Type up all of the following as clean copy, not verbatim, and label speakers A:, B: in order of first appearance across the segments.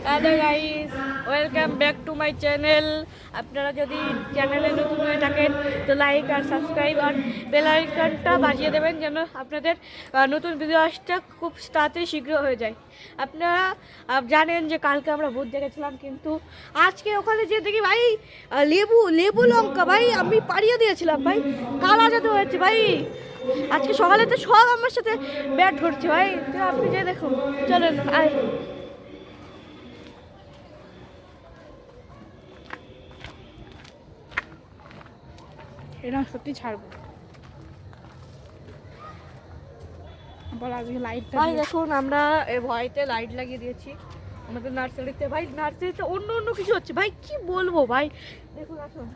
A: Hello guys, welcome back to my channel. আপনারা যদি চ্যানেলে নতুন হয়ে থাকেন তো লাইক আর সাবস্ক্রাইব আর বেল আইকনটা বাজিয়ে দেবেন যেন আপনাদের নতুন ভিডিও আসতে খুব তাড়াতাড়ি শীঘ্র হয়ে যায়। আপনারা জানেন যে কালকে আমরা ভূত দেখেছিলাম, কিন্তু আজকে ওখানে যে দেখি ভাই লেবু লেবু লঙ্কা ভাই আমি পাড়িয়ে দিয়েছিলাম ভাই, কালা জাদু হয়েছে ভাই। আজকে সকালে তো সব আমার সাথে ব্যাট ধরছে ভাই, তো আপনি যে দেখুন, চলেন আয়।
B: এটা সত্যি ছাড়বো। লাইটটা
A: ভাই দেখুন, আমরা এই ভয়তে লাইট লাগিয়ে দিয়েছি আমাদের নার্সারিতে। ভাই নার্সারিতে অন্য অন্য কিছু হচ্ছে ভাই, কি বলবো ভাই। দেখুন আসুন,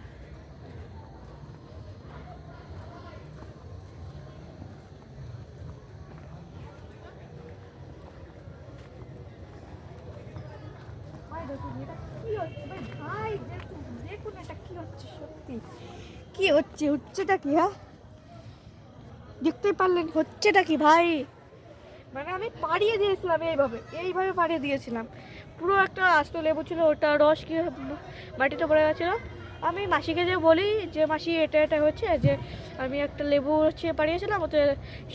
A: ভাই দেখুন এটা কি হচ্ছে ভাই। ভাই দেখুন দেখুন এটা কি হচ্ছে, সত্যি কি হচ্ছে, হচ্ছেটা কি? হ্যাঁ দেখতেই পারলেন হচ্ছেটা কি ভাই। মানে আমি পাড়িয়ে দিয়েছিলাম, এইভাবে এইভাবে পাড়িয়ে দিয়েছিলাম। পুরো একটা আস্ত লেবু ছিল, ওটা রস কি মাটিতে পড়ে গেছিলো। আমি মাসিকে যে বলি যে মাসি এটা এটা হচ্ছে, যে আমি একটা লেবু হচ্ছে পাড়িয়েছিলাম, ওতে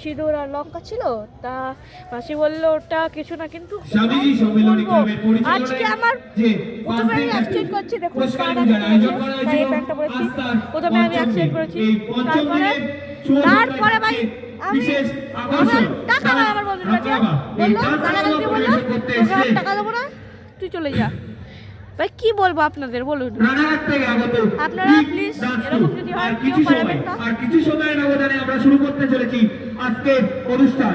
A: সিঁদুর আর লঙ্কা ছিল। তা মাসি বললো ওটা কিছু না, কিন্তু আজকে আমার প্রথমে আমি অ্যাক্সিডেন্ট করছি। দেখুন তাই এই প্যান্টটা পরেছি, প্রথমে আমি অ্যাক্সিডেন্ট করেছি। তারপরে ভাই আমি আমার টাকা না, আমার বন্ধুর কাছে বললো গালাগালি বললো তোকে আর টাকা দেবো না, তুই চলে যা। ভাই কি বলবো আপনাদের, বলুন আপনারা প্লিজ এরকম যদি হয় কেউ পারবেন না।
C: আর কিছু সময়ের ব্যবধানে আমরা শুরু করতে চলেছি আজকের অনুষ্ঠান।